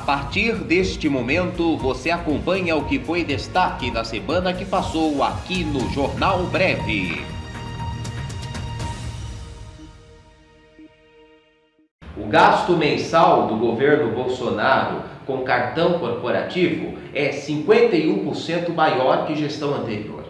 partir deste momento, você acompanha o que foi destaque na semana que passou aqui no Jornal Breve. O gasto mensal do governo Bolsonaro com cartão corporativo é 51% maior que gestão anterior.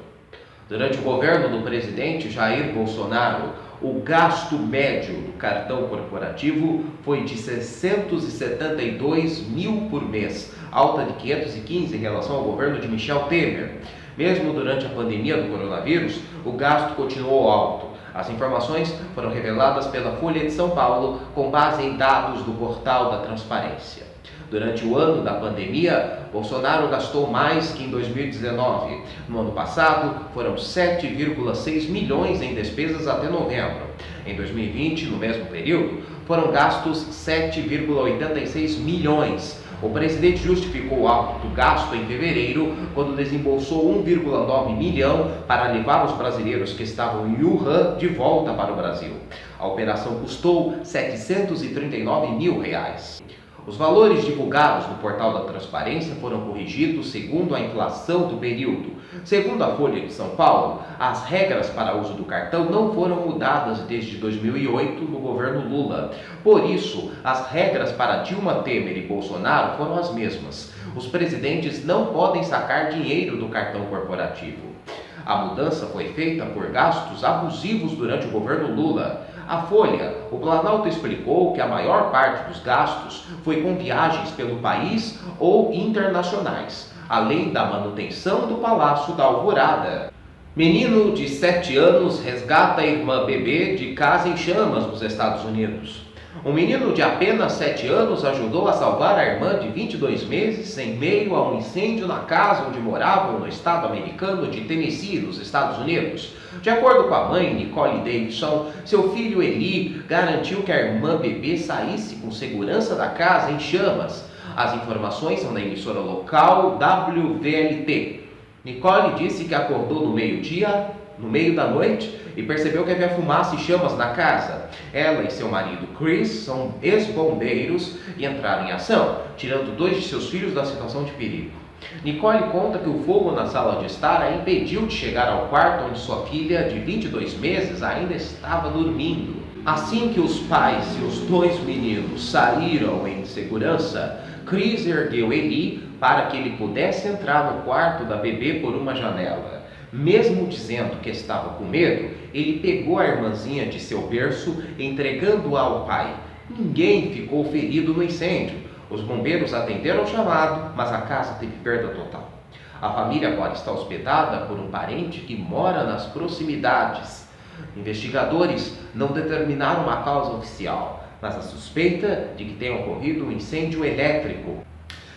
Durante o governo do presidente Jair Bolsonaro, o gasto médio do cartão corporativo foi de 672 mil por mês, alta de 515 em relação ao governo de Michel Temer. Mesmo durante a pandemia do coronavírus, o gasto continuou alto. As informações foram reveladas pela Folha de São Paulo com base em dados do Portal da Transparência. Durante o ano da pandemia, Bolsonaro gastou mais que em 2019. No ano passado, foram 7,6 milhões em despesas até novembro. Em 2020, no mesmo período, foram gastos 7,86 milhões. O presidente justificou o alto gasto em fevereiro, quando desembolsou 1,9 milhão para levar os brasileiros que estavam em Wuhan de volta para o Brasil. A operação custou 739 mil reais. Os valores divulgados no Portal da Transparência foram corrigidos segundo a inflação do período. Segundo a Folha de São Paulo, as regras para uso do cartão não foram mudadas desde 2008 no governo Lula. Por isso, as regras para Dilma Temer e Bolsonaro foram as mesmas. Os presidentes não podem sacar dinheiro do cartão corporativo. A mudança foi feita por gastos abusivos durante o governo Lula. A Folha, o Planalto explicou que a maior parte dos gastos foi com viagens pelo país ou internacionais, além da manutenção do Palácio da Alvorada. Menino de 7 anos resgata a irmã bebê de casa em chamas nos Estados Unidos. Um menino de apenas 7 anos ajudou a salvar a irmã de 22 meses em meio a um incêndio na casa onde moravam no estado americano de Tennessee, nos Estados Unidos. De acordo com a mãe, Nicole Davidson, seu filho Eli garantiu que a irmã bebê saísse com segurança da casa em chamas. As informações são da emissora local WVLT. Nicole disse que acordou no meio da noite, e percebeu que havia fumaça e chamas na casa. Ela e seu marido Chris são ex-bombeiros e entraram em ação, tirando 2 de seus filhos da situação de perigo. Nicole conta que o fogo na sala de estar a impediu de chegar ao quarto onde sua filha de 22 meses ainda estava dormindo. Assim que os pais e os 2 meninos saíram em segurança, Chris ergueu Eli para que ele pudesse entrar no quarto da bebê por uma janela. Mesmo dizendo que estava com medo, ele pegou a irmãzinha de seu berço, entregando-a ao pai. Ninguém ficou ferido no incêndio. Os bombeiros atenderam o chamado, mas a casa teve perda total. A família agora está hospedada por um parente que mora nas proximidades. Investigadores não determinaram a causa oficial, mas a suspeita de que tenha ocorrido um incêndio elétrico.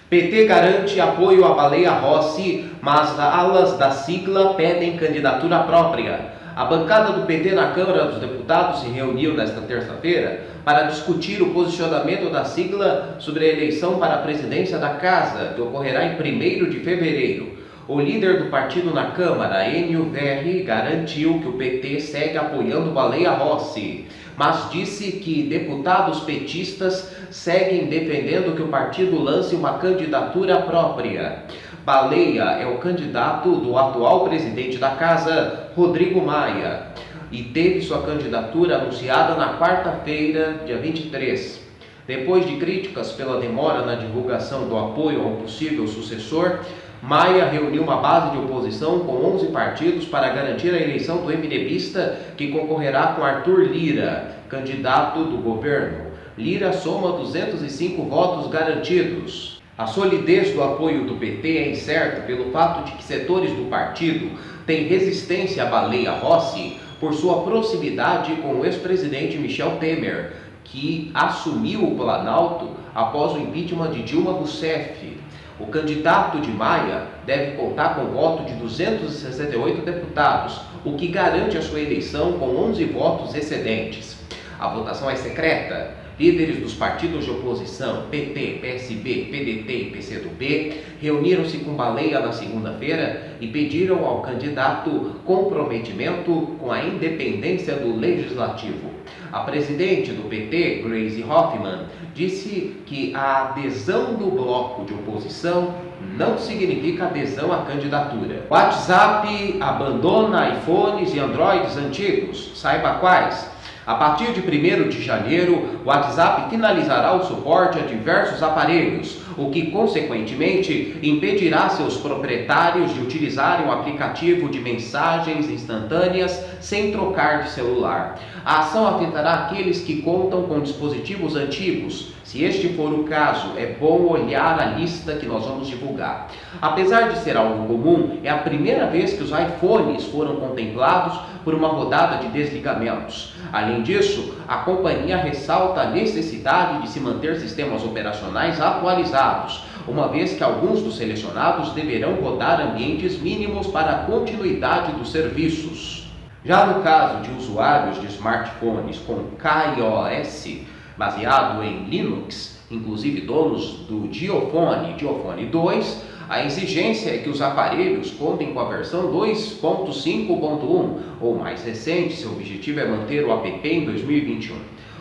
PT garante apoio à Baleia Rossi, mas alas da sigla pedem candidatura própria. A bancada do PT na Câmara dos Deputados se reuniu nesta terça-feira para discutir o posicionamento da sigla sobre a eleição para a presidência da Casa, que ocorrerá em 1º de fevereiro. O líder do partido na Câmara, Enio Verri, garantiu que o PT segue apoiando Baleia Rossi, mas disse que deputados petistas seguem defendendo que o partido lance uma candidatura própria. Baleia é o candidato do atual presidente da Casa, Rodrigo Maia, e teve sua candidatura anunciada na quarta-feira, dia 23. Depois de críticas pela demora na divulgação do apoio ao possível sucessor, Maia reuniu uma base de oposição com 11 partidos para garantir a eleição do MDBista, que concorrerá com Arthur Lira, candidato do governo. Lira soma 205 votos garantidos. A solidez do apoio do PT é incerta pelo fato de que setores do partido têm resistência à Baleia Rossi por sua proximidade com o ex-presidente Michel Temer, que assumiu o Planalto após o impeachment de Dilma Rousseff. O candidato de Maia deve contar com o voto de 268 deputados, o que garante a sua eleição com 11 votos excedentes. A votação é secreta. Líderes dos partidos de oposição, PT, PSB, PDT e PCdoB, reuniram-se com Baleia na segunda-feira e pediram ao candidato comprometimento com a independência do Legislativo. A presidente do PT, Gleisi Hoffmann, disse que a adesão do bloco de oposição não significa adesão à candidatura. O WhatsApp abandona iPhones e Androids antigos. Saiba quais. A partir de 1º de janeiro, o WhatsApp finalizará o suporte a diversos aparelhos, o que, consequentemente, impedirá seus proprietários de utilizarem o aplicativo de mensagens instantâneas sem trocar de celular. A ação afetará aqueles que contam com dispositivos antigos. Se este for o caso, é bom olhar a lista que nós vamos divulgar. Apesar de ser algo comum, é a primeira vez que os iPhones foram contemplados por uma rodada de desligamentos. Além disso, a companhia ressalta a necessidade de se manter sistemas operacionais atualizados, uma vez que alguns dos selecionados deverão rodar ambientes mínimos para a continuidade dos serviços. Já no caso de usuários de smartphones com KaiOS, baseado em Linux, inclusive donos do Geofone 2, a exigência é que os aparelhos contem com a versão 2.5.1 ou mais recente, seu objetivo é manter o app em 2021.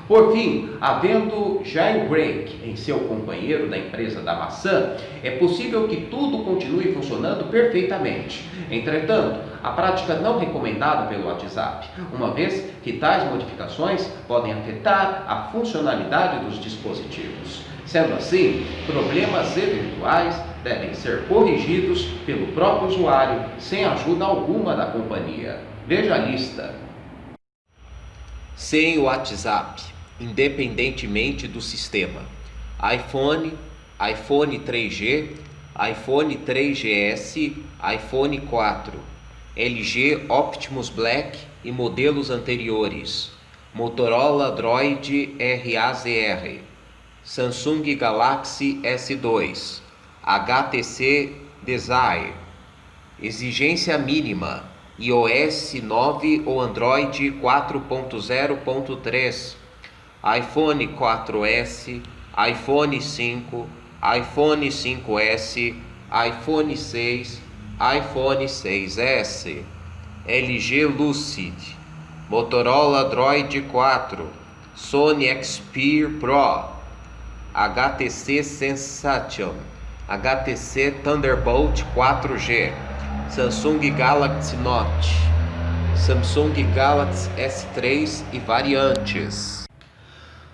Por fim, havendo jailbreak em seu companheiro da empresa da maçã, é possível que tudo continue funcionando perfeitamente. Entretanto, a prática não recomendada pelo WhatsApp, uma vez que tais modificações podem afetar a funcionalidade dos dispositivos. Sendo assim, problemas eventuais devem ser corrigidos pelo próprio usuário sem ajuda alguma da companhia. Veja a lista. Sem o WhatsApp, independentemente do sistema: iPhone, iPhone 3G, iPhone 3GS, iPhone 4, LG Optimus Black e modelos anteriores, Motorola Droid RAZR, Samsung Galaxy S2, HTC Desire. Exigência mínima: iOS 9 ou Android 4.0.3, iPhone 4S, iPhone 5, iPhone 5S, iPhone 6, iPhone 6S, LG Lucid, Motorola Droid 4, Sony Xperia Pro, HTC Sensation, HTC Thunderbolt 4G, Samsung Galaxy Note, Samsung Galaxy S3 e variantes.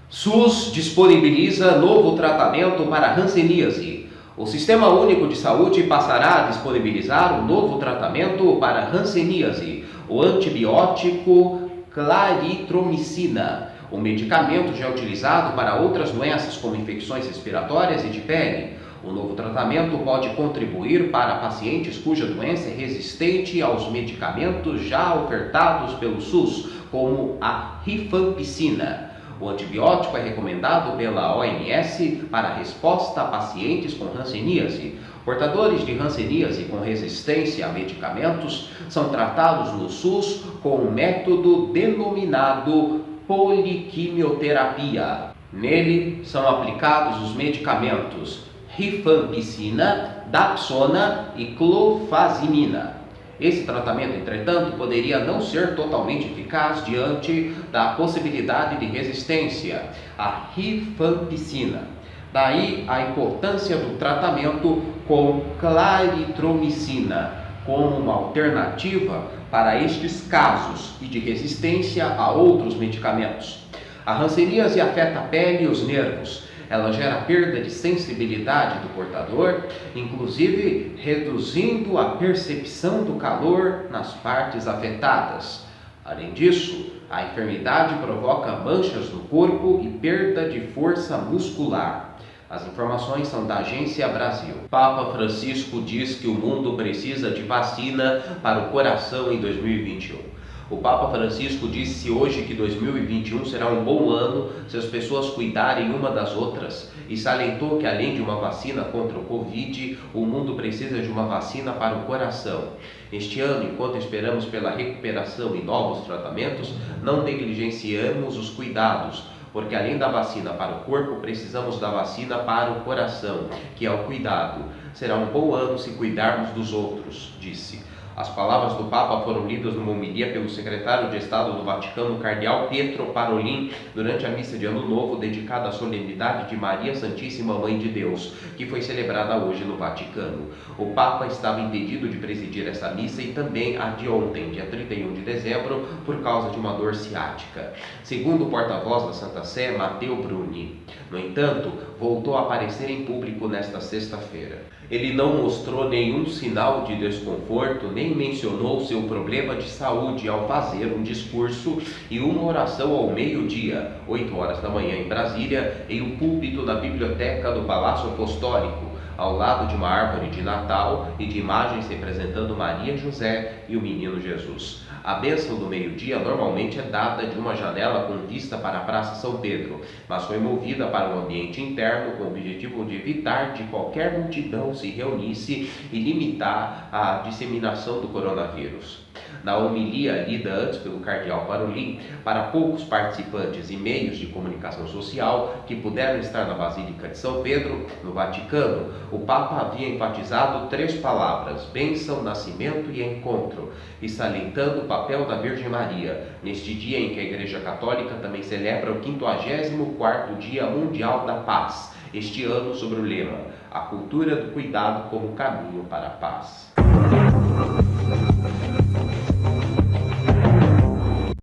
SUS disponibiliza novo tratamento para hanseníase. O Sistema Único de Saúde passará a disponibilizar um novo tratamento para hanseníase, o antibiótico claritromicina. O medicamento já é utilizado para outras doenças como infecções respiratórias e de pele. O novo tratamento pode contribuir para pacientes cuja doença é resistente aos medicamentos já ofertados pelo SUS, como a rifampicina. O antibiótico é recomendado pela OMS para resposta a pacientes com hanseníase. Portadores de hanseníase com resistência a medicamentos são tratados no SUS com um método denominado poliquimioterapia. Nele são aplicados os medicamentos rifampicina, dapsona e clofazimina. Esse tratamento, entretanto, poderia não ser totalmente eficaz diante da possibilidade de resistência à rifampicina. Daí a importância do tratamento com claritromicina como uma alternativa para estes casos e de resistência a outros medicamentos. A hanseníase afeta a pele e os nervos. Ela gera perda de sensibilidade do portador, inclusive reduzindo a percepção do calor nas partes afetadas. Além disso, a enfermidade provoca manchas no corpo e perda de força muscular. As informações são da Agência Brasil. Papa Francisco diz que o mundo precisa de vacina para o coração em 2021. O Papa Francisco disse hoje que 2021 será um bom ano se as pessoas cuidarem uma das outras e salientou que além de uma vacina contra o Covid, o mundo precisa de uma vacina para o coração. Este ano, enquanto esperamos pela recuperação e novos tratamentos, não negligenciamos os cuidados, porque além da vacina para o corpo, precisamos da vacina para o coração, que é o cuidado. Será um bom ano se cuidarmos dos outros, disse. As palavras do Papa foram lidas numa homilia pelo secretário de Estado do Vaticano, cardeal Pietro Parolin, durante a missa de Ano Novo dedicada à solenidade de Maria Santíssima Mãe de Deus, que foi celebrada hoje no Vaticano. O Papa estava impedido de presidir essa missa e também a de ontem, dia 31 de dezembro, por causa de uma dor ciática, segundo o porta-voz da Santa Sé, Matteo Bruni. No entanto, voltou a aparecer em público nesta sexta-feira. Ele não mostrou nenhum sinal de desconforto, nem mencionou seu problema de saúde ao fazer um discurso e uma oração ao meio-dia, 8 horas da manhã em Brasília, em um púlpito da biblioteca do Palácio Apostólico, ao lado de uma árvore de Natal e de imagens representando Maria, José e o menino Jesus. A bênção do meio-dia normalmente é dada de uma janela com vista para a Praça São Pedro, mas foi movida para o ambiente interno com o objetivo de evitar que qualquer multidão se reunisse e limitar a disseminação do coronavírus. Na homilia lida antes pelo cardeal Parolin, para poucos participantes e meios de comunicação social que puderam estar na Basílica de São Pedro, no Vaticano, o Papa havia enfatizado 3 palavras: bênção, nascimento e encontro, e salientando o papel da Virgem Maria, neste dia em que a Igreja Católica também celebra o 54º Dia Mundial da Paz, este ano sob o lema: a cultura do cuidado como caminho para a paz.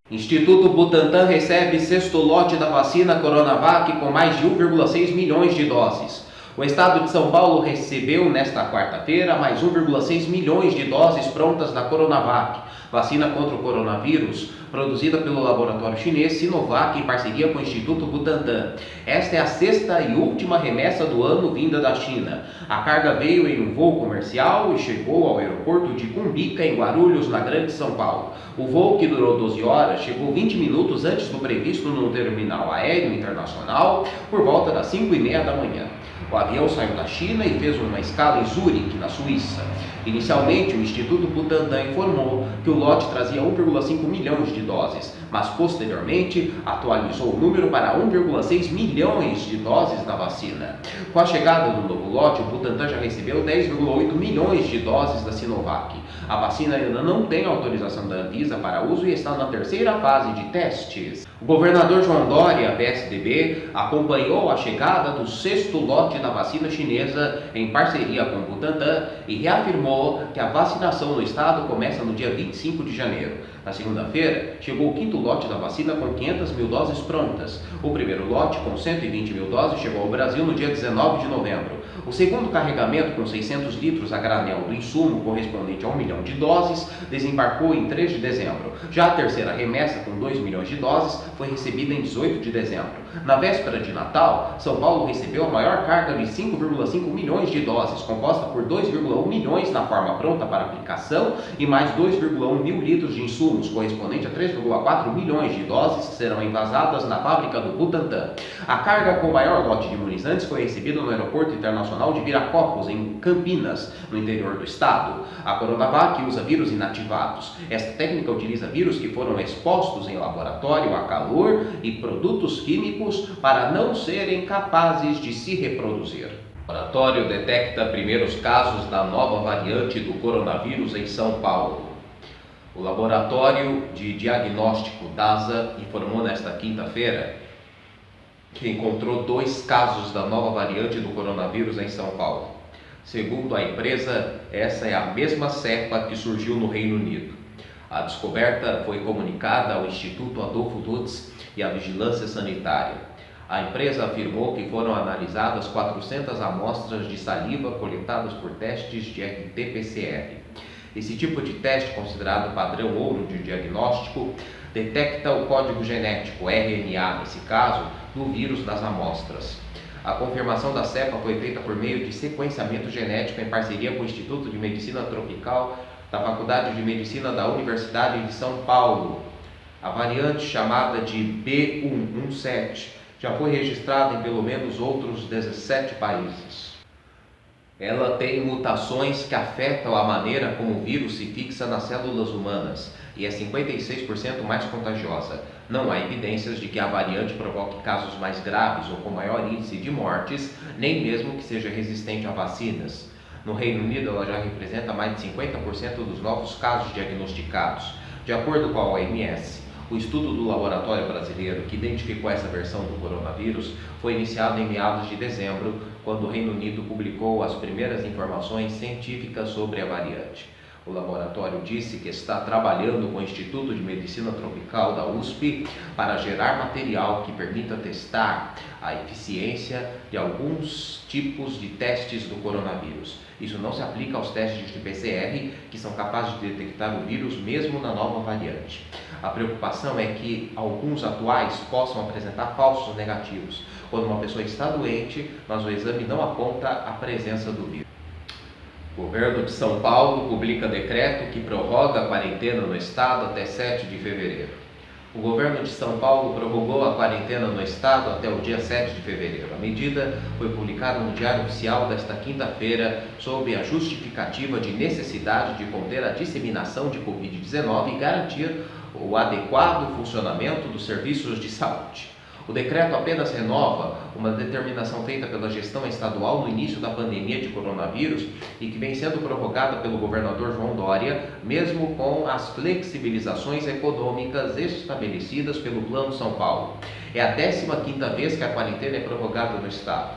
Instituto Butantan recebe 6º lote da vacina Coronavac com mais de 1,6 milhões de doses. O estado de São Paulo recebeu nesta quarta-feira mais 1,6 milhões de doses prontas da Coronavac, vacina contra o coronavírus, produzida pelo laboratório chinês Sinovac em parceria com o Instituto Butantan. Esta é a 6ª e última remessa do ano vinda da China. A carga veio em um voo comercial e chegou ao aeroporto de Cumbica, em Guarulhos, na Grande São Paulo. O voo, que durou 12 horas, chegou 20 minutos antes do previsto no terminal aéreo internacional, por volta das 5h30 da manhã. O avião saiu da China e fez uma escala em Zurique, na Suíça. Inicialmente, o Instituto Butantan informou que o lote trazia 1,5 milhões de doses, mas posteriormente atualizou o número para 1,6 milhões de doses da vacina. Com a chegada do novo lote, o Butantan já recebeu 10,8 milhões de doses da Sinovac. A vacina ainda não tem autorização da Anvisa para uso e está na 3ª fase de testes. O governador João Dória, PSDB, acompanhou a chegada do 6º lote da vacina chinesa em parceria com o Butantan e reafirmou que a vacinação no estado começa no dia 25 de janeiro. Na segunda-feira, chegou o 5º lote da vacina com 500 mil doses prontas. O primeiro lote, com 120 mil doses, chegou ao Brasil no dia 19 de novembro. O segundo carregamento, com 600 litros a granel do insumo, correspondente a 1 milhão de doses, desembarcou em 3 de dezembro. Já a terceira remessa, com 2 milhões de doses, foi recebida em 18 de dezembro. Na véspera de Natal, São Paulo recebeu a maior carga de 5,5 milhões de doses, composta por 2,1 milhões na forma pronta para aplicação e mais 2,1 mil litros de insumos, correspondente a 3,4 milhões de doses que serão envasadas na fábrica do Butantan. A carga com o maior lote de imunizantes foi recebida no Aeroporto Internacional de Viracopos, em Campinas, no interior do estado. A Coronavac usa vírus inativados. Esta técnica utiliza vírus que foram expostos em laboratório a calor e produtos químicos para não serem capazes de se reproduzir. O laboratório detecta primeiros casos da nova variante do coronavírus em São Paulo. O Laboratório de Diagnóstico DASA informou nesta quinta-feira que encontrou 2 casos da nova variante do coronavírus em São Paulo. Segundo a empresa, essa é a mesma cepa que surgiu no Reino Unido. A descoberta foi comunicada ao Instituto Adolfo Lutz e à Vigilância Sanitária. A empresa afirmou que foram analisadas 400 amostras de saliva coletadas por testes de RT-PCR. Esse tipo de teste, considerado padrão ouro de diagnóstico, detecta o código genético, RNA nesse caso, do vírus das amostras. A confirmação da cepa foi feita por meio de sequenciamento genético em parceria com o Instituto de Medicina Tropical da Faculdade de Medicina da Universidade de São Paulo. A variante, chamada de B117, já foi registrada em pelo menos outros 17 países. Ela tem mutações que afetam a maneira como o vírus se fixa nas células humanas e é 56% mais contagiosa. Não há evidências de que a variante provoque casos mais graves ou com maior índice de mortes, nem mesmo que seja resistente a vacinas. No Reino Unido, ela já representa mais de 50% dos novos casos diagnosticados. De acordo com a OMS, o estudo do laboratório brasileiro que identificou essa versão do coronavírus foi iniciado em meados de dezembro, quando o Reino Unido publicou as primeiras informações científicas sobre a variante. O laboratório disse que está trabalhando com o Instituto de Medicina Tropical da USP para gerar material que permita testar a eficiência de alguns tipos de testes do coronavírus. Isso não se aplica aos testes de PCR, que são capazes de detectar o vírus mesmo na nova variante. A preocupação é que alguns atuais possam apresentar falsos negativos, quando uma pessoa está doente, mas o exame não aponta a presença do vírus. O governo de São Paulo publica decreto que prorroga a quarentena no estado até 7 de fevereiro. O governo de São Paulo prorrogou a quarentena no estado até o dia 7 de fevereiro. A medida foi publicada no Diário Oficial desta quinta-feira sob a justificativa de necessidade de conter a disseminação de Covid-19 e garantir o adequado funcionamento dos serviços de saúde. O decreto apenas renova uma determinação feita pela gestão estadual no início da pandemia de coronavírus e que vem sendo prorrogada pelo governador João Dória, mesmo com as flexibilizações econômicas estabelecidas pelo Plano São Paulo. É a 15ª vez que a quarentena é prorrogada no estado.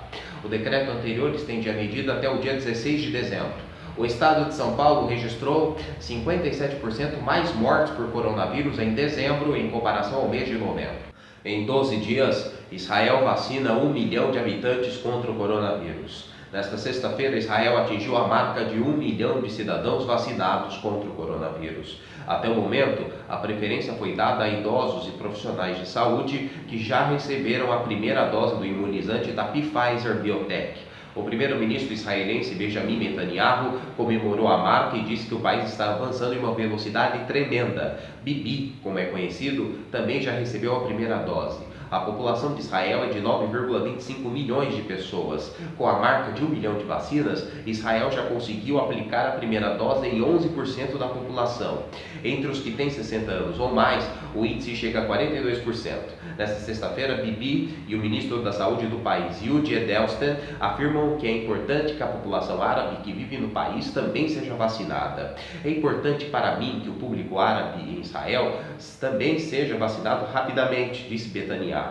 O decreto anterior estende a medida até o dia 16 de dezembro. O estado de São Paulo registrou 57% mais mortes por coronavírus em dezembro em comparação ao mês de novembro. Em 12 dias, Israel vacina 1 milhão de habitantes contra o coronavírus. Nesta sexta-feira, Israel atingiu a marca de 1 milhão de cidadãos vacinados contra o coronavírus. Até o momento, a preferência foi dada a idosos e profissionais de saúde que já receberam a primeira dose do imunizante da Pfizer Biotech. O primeiro-ministro israelense Benjamin Netanyahu comemorou a marca e disse que o país está avançando em uma velocidade tremenda. Bibi, como é conhecido, também já recebeu a primeira dose. A população de Israel é de 9,25 milhões de pessoas. Com a marca de 1 milhão de vacinas, Israel já conseguiu aplicar a primeira dose em 11% da população. Entre os que têm 60 anos ou mais, o índice chega a 42%. Nesta sexta-feira, Bibi e o ministro da Saúde do país, Yudi Edelstein, afirmam que é importante que a população árabe que vive no país também seja vacinada. É importante para mim que o público árabe em Israel também seja vacinado rapidamente, disse Netanyahu.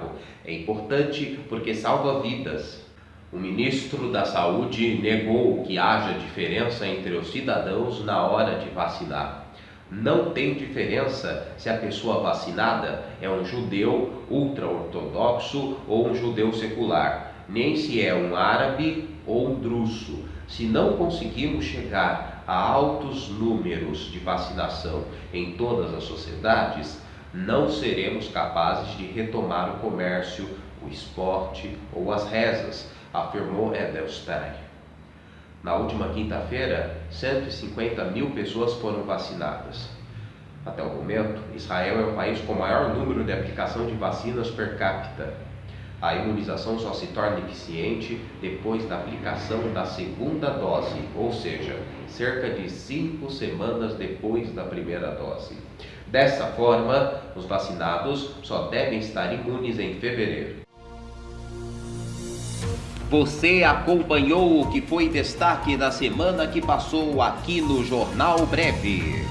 É importante porque salva vidas. O ministro da Saúde negou que haja diferença entre os cidadãos na hora de vacinar. Não tem diferença se a pessoa vacinada é um judeu ultra-ortodoxo ou um judeu secular, nem se é um árabe ou um druso. Se não conseguimos chegar a altos números de vacinação em todas as sociedades, não seremos capazes de retomar o comércio, o esporte ou as rezas, afirmou Edelstein. Na última quinta-feira, 150 mil pessoas foram vacinadas. Até o momento, Israel é o país com o maior número de aplicação de vacinas per capita. A imunização só se torna eficiente depois da aplicação da segunda dose, ou seja, cerca de 5 semanas depois da primeira dose. Dessa forma, os vacinados só devem estar imunes em fevereiro. Você acompanhou o que foi destaque da semana que passou aqui no Jornal Breve.